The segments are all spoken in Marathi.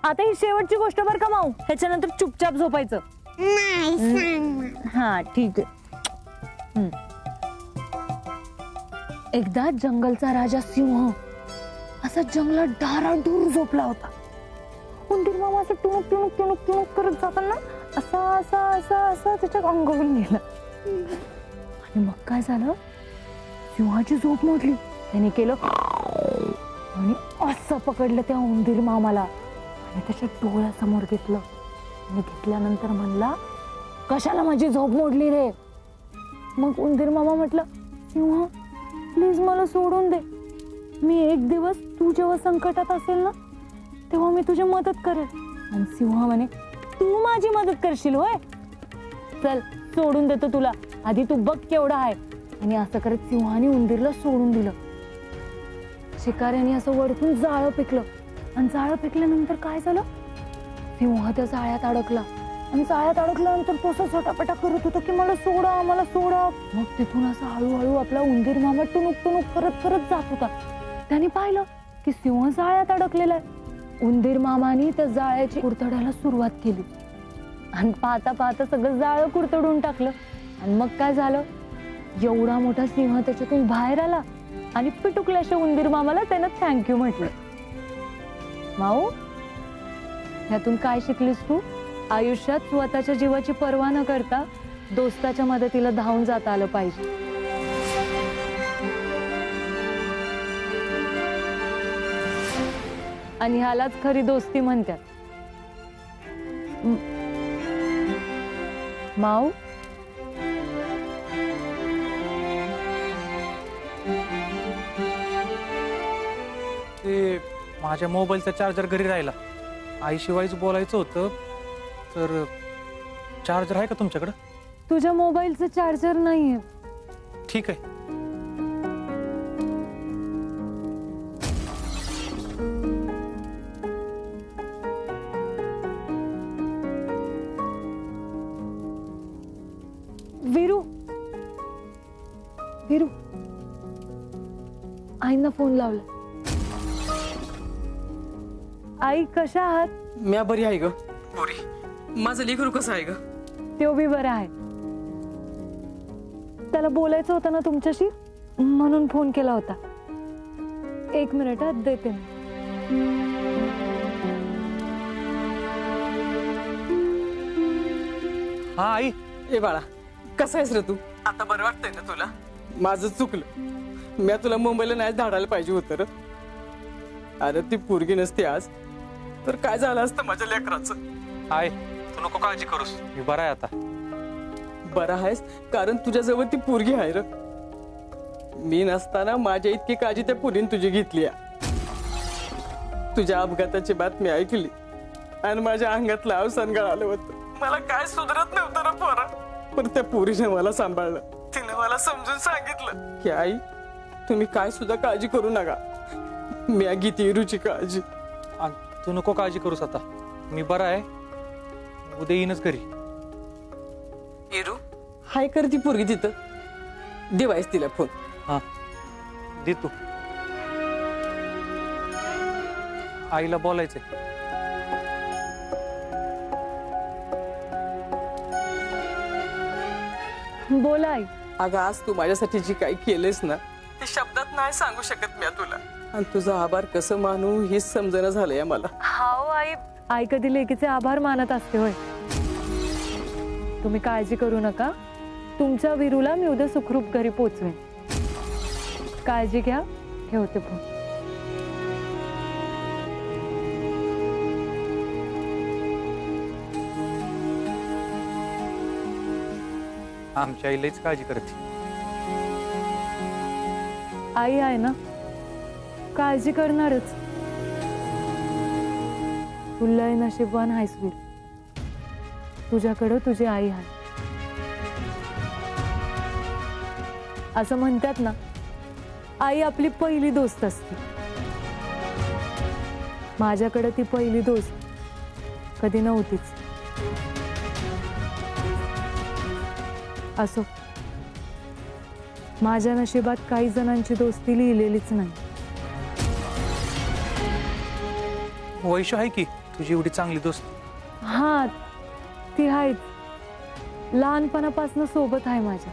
आता ही शेवटची गोष्ट बर का माऊ, ह्याच्यानंतर चुपचाप झोपायचं. नाही सांग ना. हा ठीक आहे. एकदा जंगलचा राजा सिंह असा जंगलात डाराडूर झोपला होता. उंदीर मामा असं टुणूक टुणूक टुणूक टुणूक करत जाताना असा असा असा असा त्याच्या अंगावरून गेला. आणि मग काय झालं, सिंहाची झोप मोडली. त्याने केलं आणि असं पकडलं त्या उंदीर मामाला आणि त्याच्या डोळ्यासमोर घेतलं. आणि घेतल्यानंतर म्हणला, कशाला माझी झोप मोडली रे? मग उंदीर मामा म्हटलं, सिंह प्लीज मला सोडून दे. मी एक दिवस तू जेव्हा संकटात असेल ना तेव्हा मी तुझी मदत करेल. आणि सिंह म्हणे, तू माझी मदत करशील होय? चल सोडून देतो तुला, आधी तू बघ केवढा आहे. आणि असं करत सिंहाने उंदीरला सोडून दिलं. शिकाऱ्याने असं वरतून जाळं फेकलं आणि जाळं फेकल्यानंतर काय झालं, सिंह त्या जाळ्यात अडकला. आणि जाळ्यात अडकल्यानंतर तो असं झटापटा करत होता की मला सोडा मला सोडा. मग तिथून असं हळूहळू आपला उंदीर मामा टुणूक टुणूक करत करत जात होता. त्याने पाहिलं की सिंह जाळ्यात अडकलेला आहे. उंदीर मामाने त्या जाळ्याची कुरतड्याला सुरुवात केली आणि पाहता पाहता सगळं जाळं कुरतडून टाकलं. आणि मग काय झालं, एवढा मोठा सिंह त्याच्यातून बाहेर आला आणि पिटुकल्याच्या उंदीर मामाला त्यानं थँक्यू म्हटलं. माऊ, यातून काय शिकलीस तू? आयुष्यात स्वतःच्या जीवाची पर्वा न करता दोस्ताच्या मदतीला धावून जाता आलं पाहिजे. आणि ह्यालाच खरी दोस्ती म्हणतात. माऊ, ते माझ्या मोबाईलचा चार्जर घरी राहिला. आईशिवायच बोलायचं होतं, तर चार्जर आहे का तुमच्याकडं? तुझ्या मोबाईलचं चार्जर नाहीये. ठीक आहे. वीरू, वीरू, आईंना फोन लावला. आई कशा आहात? म्या बरी आहे ग पोरी. माझं लेकरू कसं आहे ग? तो बी बरा आहे. त्याला बोलायचं होतं ना तुमच्याशी, म्हणून फोन केला होता. एक मिनिटात देते मी. हा आई. ए बाळा, कसा आहेस रे तू? आता बरं वाटतंय ना तुला? माझं चुकलं, म्या तुला मुंबईला नाही धाडायला पाहिजे होतं रे. अरे ती पोरगी नसती आज तर काय झालं असतं माझ्या लेकराचं. आई, तू नको काळजी करूस, मी बरा आहे आता. बरा आहेस कारण तुझ्याजवळ ती पोरगी आहे रे. मी नसताना माझ्या इतकी काळजी त्या पोरीने तुझी घेतली आहे. तुझ्या अपघाताची बातमी ऐकली आणि माझ्या अंगातलं अवसान गळालं होतं. मला काय सुधरत नव्हतं रे पोरा, पण त्या पोरीने मला सांभाळलं. तिने मला समजून सांगितलं की आई, तुम्ही काय सुद्धा काळजी करू नका, मी घेते इरूची काळजी. तू नको काळजी करूस, आता मी बरा आहे. उद्या येईनच घरी. इरू हाय कर ती पोरगी तिथं, देवायस तिला फोन. हा दे तू. आईला बोलायचंय. बोला आई. अगं आज तू माझ्यासाठी जी काही केलेस ना ते शब्दात नाही सांगू शकत मी तुला. आणि तुझा आभार कसं मानू हेच समजणं झालंय मला. हाव आई. आई कधी लेकीचे आभार मानत असते होय. तुम्ही काळजी करू नका, तुमच्या वीरूला मी उद्या सुखरूप घरी पोचवेन. काळजी घ्या, ठेवते फोन. आमच्या आईलाच काळजी करते. आई आहे ना, काळजी करणारच. तू लय नशीबवान आहेस वीर, तुझ्याकडं तुझी आई आहे. असं म्हणतात ना, आई आपली पहिली दोस्त असते. माझ्याकडे ती पहिली दोस्त कधी नव्हतीच. असो, माझ्या नशिबात काही जणांची दोस्ती लिहिलेलीच नाही. वैशू आहे की तुझी एवढी चांगली दोस्त. हा ती आहेच, लहानपणापासून सोबत आहे माझ्या,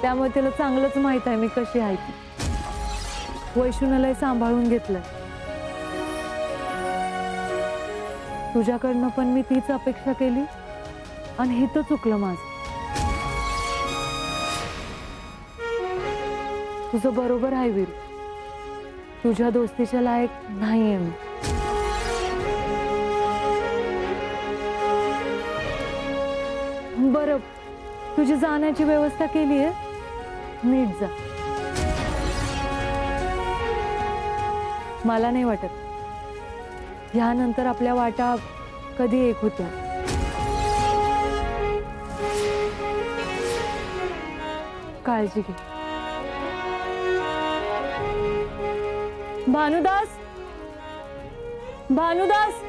त्यामुळे तिला चांगलंच माहित आहे मी कशी आहे ती. वैष्णूलाही सांभाळून घेतलंय. तुझ्याकडनं पण मी तीच अपेक्षा केली आणि हे तर चुकलं माझं. तुझं बरोबर आहे वीर, तुझ्या दोस्तीच्या लायक नाहीये मी. बरं, तुझी जाण्याची व्यवस्था केली आहे, नीट जा. मला नाही वाटत ह्यानंतर आपल्या वाटा कधी एक होत्या. काळजी घे. भानुदास, भानुदास,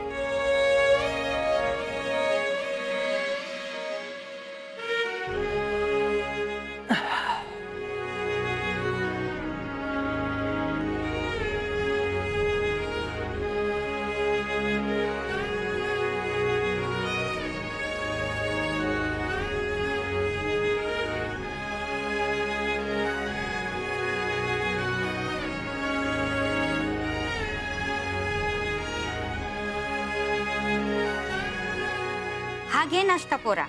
हा घे नाश्ता पोरा.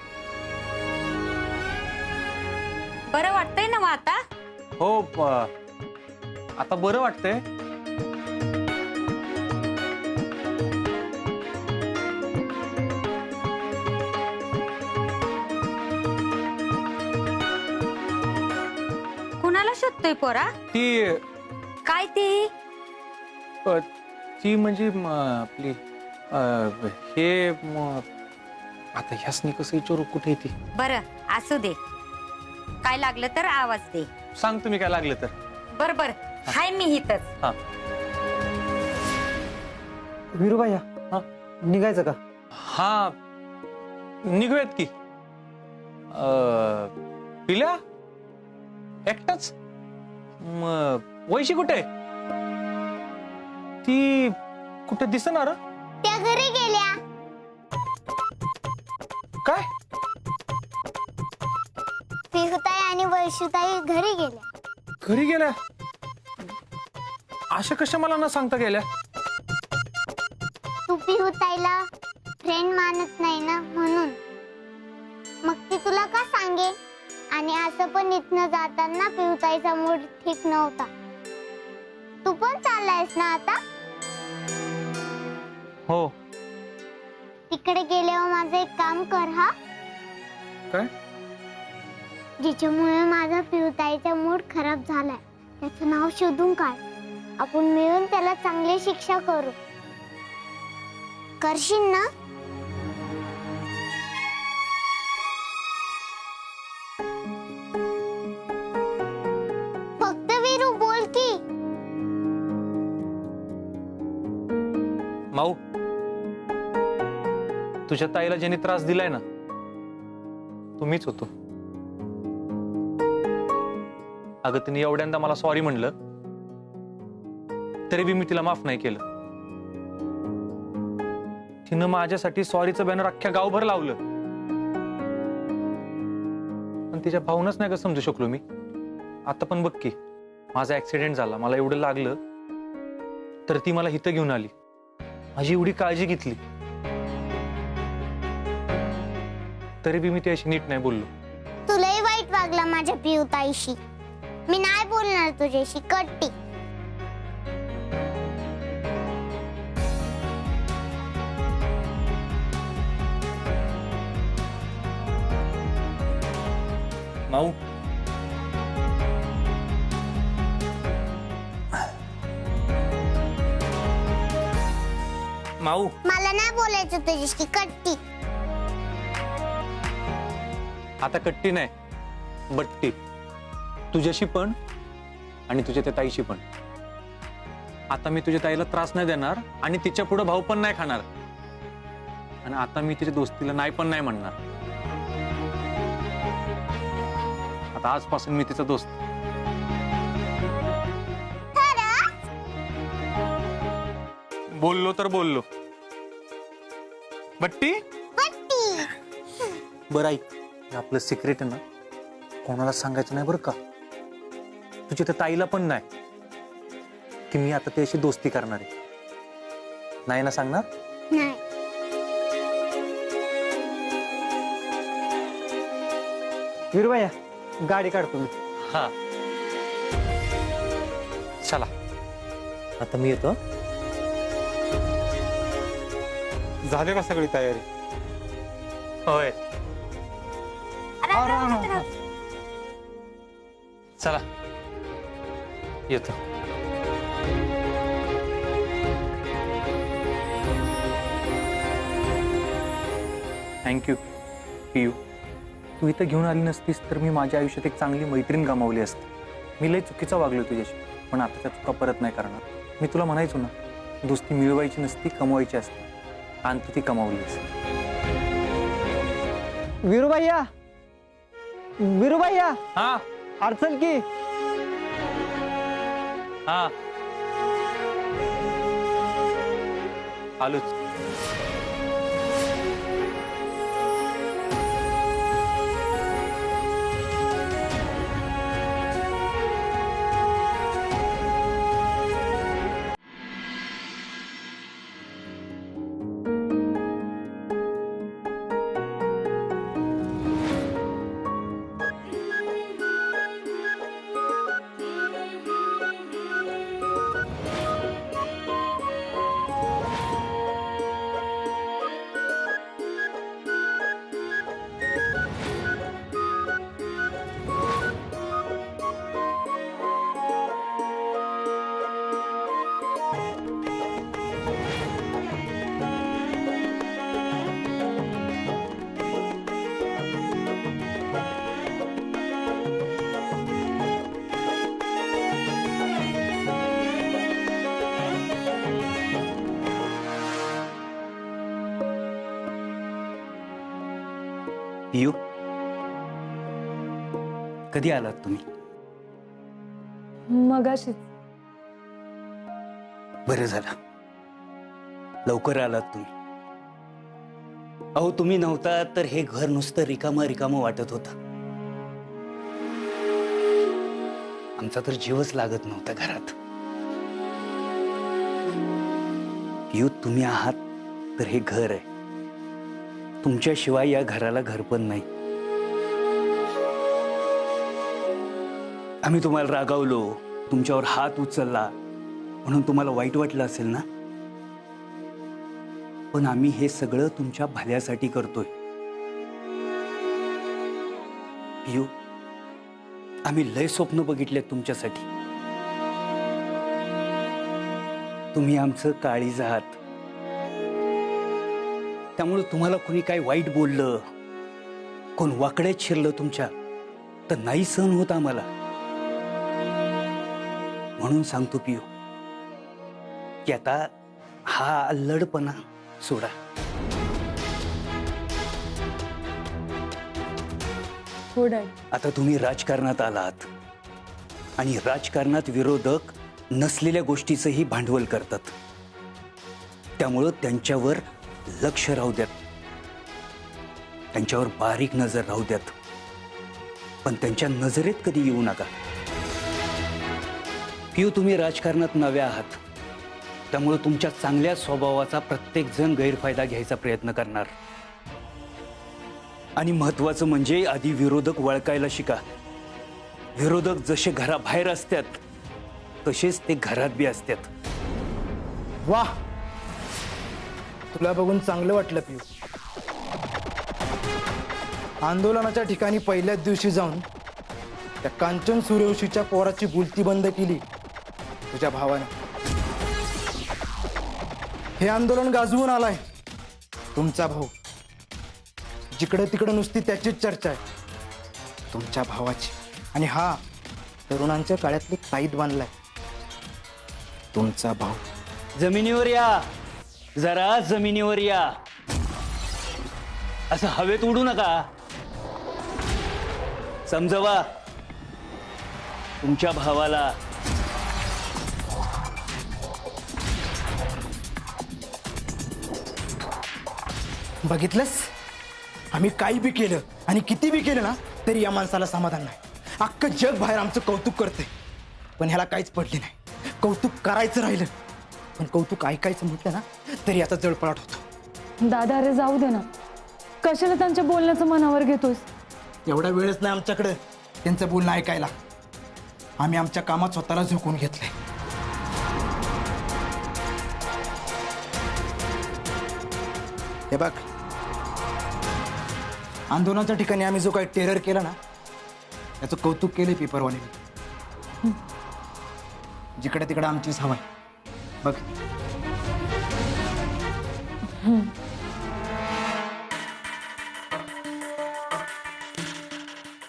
बरं वाटतंय ना मग आता? हो, आता बरं वाटतंय. कुणाला शोधतोय पोरा? ती काय ती? ती म्हणजे आपली हे आता ह्यासनी कसं विचारू, कुठे ती? बरं असू दे, काय लागलं तर आवाज दे. सांग तुम्ही काय लागलं तर. बर बर, हाय मी इथंच. हा वीरूबाया, हा निघायचं का? हा निघूयात की. पिल्या एकटाच? वैशी कुठे? ती कुठे दिसणार? त्या घरी गेल्या. काय? पिहुताई आणि वैशुताई घरी गेल्या. घरी गेल्या? अशा कशा मला न सांगता गेल्या? तू पिहुताईला फ्रेंड मानत नाही ना म्हणून. मग ती तुला का सांगे? आणि असं पण इथनं जाताना पिहुताईचा मूड ठीक नव्हता. तू पण चाललायस ना आता? हो. तिकडे गेल्यावर माझं एक काम कर. हा काय? जिच्यामुळे माझा पिहुताईचा मूड खराब झालाय त्याचं नाव शोधून काढ. आपण मिळून त्याला चांगली शिक्षा करू. करशील ना? फक्त वीरू बोल की. माऊ, तुझ्या ताईला ज्याने त्रास दिलाय ना, तुम्हीच होतो. अगं तिने एवढ्यांदा मला सॉरी म्हणलं तरी बी मी तिला माफ नाही केलं. तिनं माझ्यासाठी सॉरीचं बॅनर अख्ख्या गावभर लावलं, पण तिच्या भाऊनच नाही का समजू शकलो मी. आता पण बघ की, माझा ऍक्सिडेंट झाला, मला एवढं लागलं तर ती मला इथं घेऊन आली, माझी एवढी काळजी घेतली, तरी बी मी त्याशी नीट नाही बोललो. तुलाही वाईट वागला माझ्या पियुताईशी. मी नाही बोलणार तुझ्याशी. कट्टी. माऊ, माऊ, मला नाही बोलायचं तुझ्याशी. कट्टी. आता कट्टी नाही, बट्टी. तुझ्याशी पण आणि तुझ्या त्या ताईशी पण. आता मी तुझ्या ताईला त्रास नाही देणार आणि तिच्या पुढे भाऊ पण नाही खाणार. आणि आता मी तिच्या दोस्तीला नाही पण नाही म्हणणार. आता आजपासून मी तिचा दोस्त. बोललो तर बोललो. बट्टी बरं ऐक, हे आपलं सिक्रेट आहे ना, कोणाला सांगायचं नाही बरं का. तुझ्या त्या ताईला पण नाही की मी आता त्याशी दोस्ती करणार आहे. नाही ना सांगणार? नाही. विरुबाया गाडी काढतो मी. हा चला आता मी येतो. झाले का सगळी तयारी? होय चला येतो. थँक्यू पियू. तू इथं घेऊन आली नसतीस तर मी माझ्या आयुष्यात एक चांगली मैत्रीण गमावली असती. मी लय चुकीचा वागलो तुझ्याशी, पण आता त्या चुका परत नाही करणार. मी तुला म्हणायचो ना, दोस्ती मिळवायची नसती कमवायची असते, आणि तू ती कमावलीस. विरुबाया विरुबाया हा अडचण की. हा आलोच. पियू, कधी आलात तुम्ही? मगाशीच. बरं झालं, लवकर आलात तुम्ही. अहो तुम्ही नव्हता तर हे घर नुसतं रिकामं रिकामं वाटत होतं. आमचा तर जीवच लागत नव्हता घरात. पियू, तुम्ही आहात तर हे घर आहे. तुमच्याशिवाय या घराला घर पण नाही. आम्ही तुम्हाला रागावलो, तुमच्यावर हात उचलला म्हणून तुम्हाला वाईट वाटलं असेल ना, पण आम्ही हे सगळं तुमच्या भल्यासाठी करतोय. पियू, आम्ही लय स्वप्न बघितले तुमच्यासाठी. तुम्ही आमचं काळीज आहात. त्यामुळे तुम्हाला कोणी काय वाईट बोललं, कोण वाकड्यात शिरलं तुमच्या, तर नाही सहन होत आम्हाला. म्हणून सांगतो पियू की आता हा अल्लडपणा सोडा. हो डॅड. आता तुम्ही राजकारणात आलात आणि राजकारणात विरोधक नसलेल्या गोष्टीचंही भांडवल करतात. त्यामुळं त्यांच्यावर लक्ष राहू द्यात, त्यांच्यावर बारीक नजर राहू द्यात, पण त्यांच्या नजरेत कधी येऊ नका. पियू, तुम्ही राजकारणात नव्या आहात, त्यामुळे तुमच्या चांगल्या स्वभावाचा प्रत्येक जण गैरफायदा घ्यायचा प्रयत्न करणार. आणि महत्वाचं म्हणजे आधी विरोधक वळखायला शिका. विरोधक जसे घराबाहेर असतात तसेच ते घरात बी असतात. वाह, तुला बघून चांगलं वाटलं पियू. आंदोलनाच्या ठिकाणी पहिल्याच दिवशी जाऊन त्या कांचन सूर्यवंशीच्या पोराची गुलती बंद केली तुझ्या भावानं. हे आंदोलन गाजवून आलाय तुमचा भाऊ. जिकडे तिकडे नुसती त्याचीच चर्चा आहे तुमच्या भावाची. आणि हा तरुणांच्या काळातली ताईत बांधलाय तुमचा भाऊ. जमिनीवर या, जरा जमिनीवर या. असं हवेत उडू नका. समजवा तुमच्या भावाला. बघितलंस, आम्ही काही बी केलं आणि किती बी केलं ना तरी या माणसाला समाधान नाही. अख्खं जग बाहेर आमचं कौतुक करतंय, पण ह्याला काहीच पडले नाही. कौतुक करायचं राहिलं, पण कौतुक ऐकायचं म्हटलं ना तरी याचा जळपळाट होतो. दादा अरे जाऊ दे ना, कशाला त्यांच्या बोलण्याचं मनावर घेतोस? एवढा वेळच नाही आमच्याकडे त्यांचं बोलणं ऐकायला. आम्ही आमच्या कामात स्वतःला झोकून घेतलंय. हे बघ, आंदोलनाच्या ठिकाणी आम्ही जो काही टेरर केला ना त्याचं कौतुक केलंय पेपरवाले. जिकडे तिकडे आमचीच हवा आहे बघ.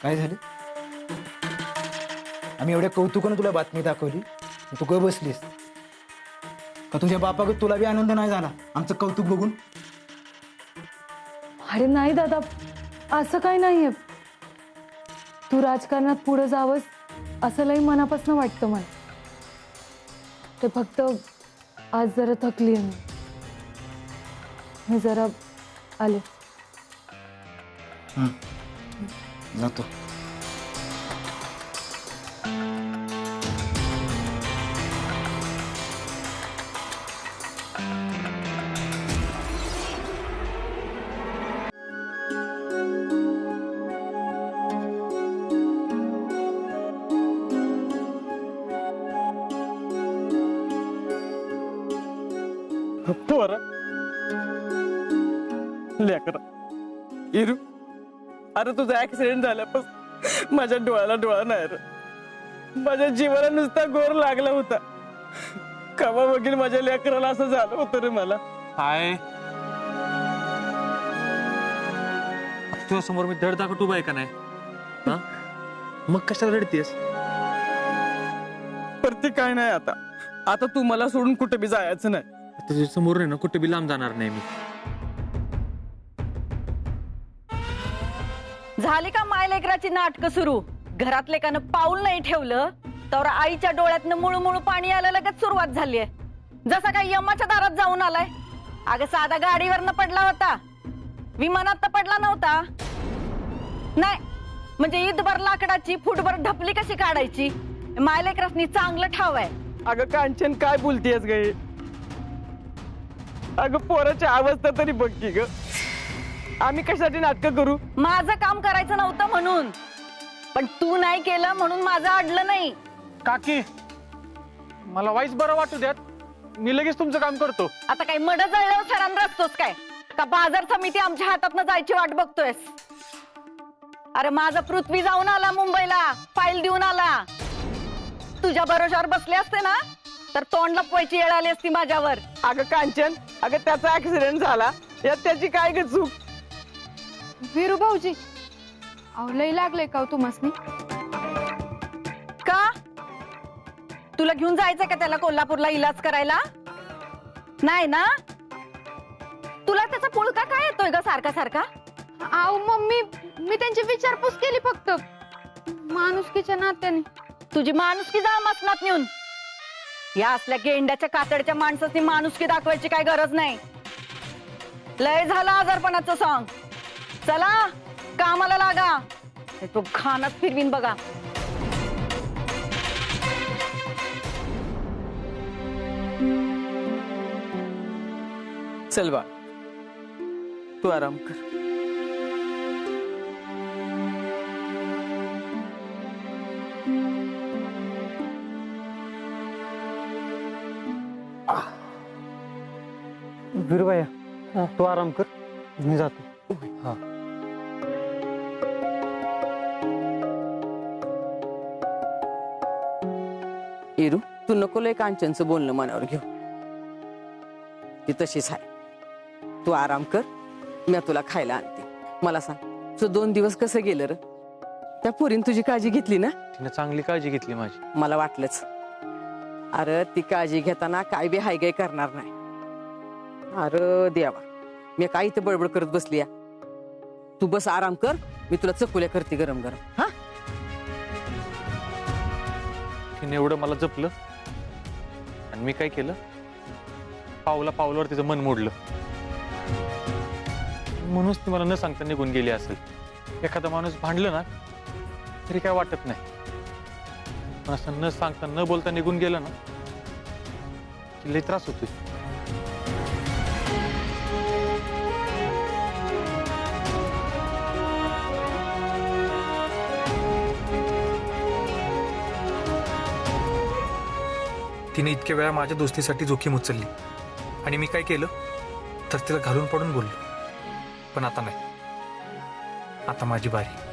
काय झालं? आम्ही एवढ्या कौतुकानं तुला बातमी दाखवली, तू काय बसलीस का? तुझ्या बापागत तुला बी आनंद नाही झाला आमचं कौतुक बघून? अरे नाही दादा, असं काही नाहीये. तू राजकारणात पुढे जावंस असं लई मनापासून वाटतं मला. ते फक्त आज जरा थकली आहे मी जरा आले. जातो. पोरा लेकरा इरू, अरे तुझा ऍक्सिडेंट झाल्यापासून माझ्या डोळ्याला डोळा नाही रे. माझ्या जीवाला नुसता गोर लागला होता. कवा बघील माझ्या लेकराला असं झालं होतं रे मला. काय तुझ्या समोर मी धड दाखवत उभा आहे का नाही? हा? मग कशाला रडतीयस? पण ती काय नाही, आता आता तू मला सोडून कुठे बी जायचं नाही. तुझ्या समोर नाही ना, कुठे बी लांब जाणार नाही मी. झाली का मायलेकराची नाटक सुरू? घरात लेकानं पाऊल नाही ठेवलं तर आईच्या डोळ्यातनं मुळू पाणी यायला लगेच सुरुवात झालीये. जसा काही यमाच्या दारात जाऊन आलाय. अगं साधा गाडीवरनं पडला होता, विमानात तर पडला नव्हता. नाही म्हणजे ईदभर लाकडाची फुटभर ढपली कशी काढायची मायलेकरासनी चांगलं ठाव आहे. अगं कांचन काय बोलतेस गे? अगं पोराची अवस्था तरी बघ की ग. आम्ही कशासाठी नाटक करू? माझं काम करायचं नव्हतं म्हणून, पण तू नाही केलं म्हणून माझं अडलं नाही. काकी मला वाईच बरं वाटू द्यात, मी लगेच तुमचं काम करतो. आता काही मड जळल्यावर सरांना असतोस काय? का बाजार समिती आमच्या हातातनं जायची वाट बघतोयस? अरे माझा पृथ्वी जाऊन आला मुंबईला, फाईल देऊन आला. तुझ्या भरोशावर बसले असते ना तर तोंड लपवायची वेळ आली असती माझ्यावर. अगं कांचन, अगं त्याचा ऍक्सिडेंट झाला, यात त्याची काय ग चूक? वीरू भाऊजी, अहो लई लागलंय का तुम्हासनी? का तुला घेऊन जायचं का त्याला कोल्हापूरला इलाज करायला? नाही ना? तुला त्याचा पुळका काय येतोय ग सारखा सारखा? अहो मम्मी, मी त्यांची विचारपूस केली फक्त माणुसकीच्या नात्याने. तुझी माणुसकी जा मसनात नेऊन. या असल्या गेंड्याच्या कातडच्या माणसाची माणुसकी दाखवायची काय गरज नाही. लय झाला आजारपणाचं सॉंग. चला कामाला लागा, तो खानात फिरवीन बघा. चल बा, तू आराम कर. वीरू भैया तू आराम कर, मी जातो. हा. इरू, तू नको लय कांचनचं बोलणं मनावर घेऊ. ती तशीच आहे. तू आराम कर, मी तुला खायला आणते. मला सांग, तुझं 2 दिवस कसं गेलं र? त्या पोरीने तुझी काळजी घेतली ना? तिने चांगली काळजी घेतली माझी. मला वाटलंच. अरे ती काळजी घेताना काय बी हायगाय करणार नाही. अरे देवा, मी काय इथे बडबड करत बसली. तू बस आराम कर, मी तुला चकुल्या करते गरम गरम. हा, तिने एवढं मला जपलं आणि मी काय केलं, पावला पावलावर तिचं मन मोडलं. म्हणूनच ती मला न सांगता निघून गेली असेल. एखादा माणूस भांडलं ना तरी काय वाटत नाही, पण असं न सांगता न बोलता निघून गेलं ना की लई त्रास होतोय. तिने इतक्या वेळा माझ्या दोस्तीसाठी जोखीम उचलली आणि मी काय केलं तर तिला घालून पडून बोललो. पण आता नाही, आता माझी बारी.